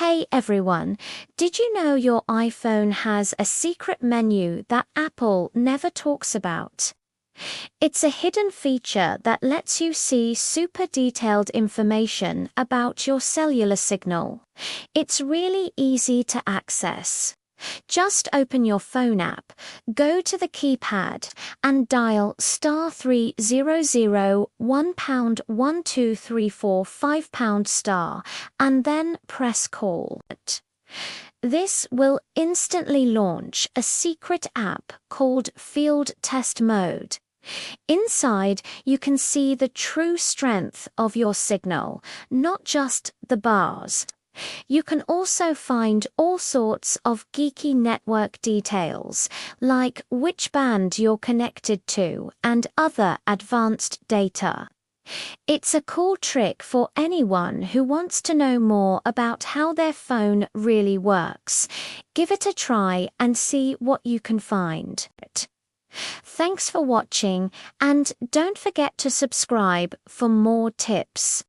Hey everyone, did you know your iPhone has a secret menu that Apple never talks about? It's a hidden feature that lets you see super detailed information about your cellular signal. It's really easy to access. Just open your phone app, go to the keypad, and dial *300 £1 £1234 £5 and then press call. This will instantly launch a secret app called Field Test Mode. Inside, you can see the true strength of your signal, not just the bars. You can also find all sorts of geeky network details, like which band you're connected to and other advanced data. It's a cool trick for anyone who wants to know more about how their phone really works. Give it a try and see what you can find. Thanks for watching, and don't forget to subscribe for more tips.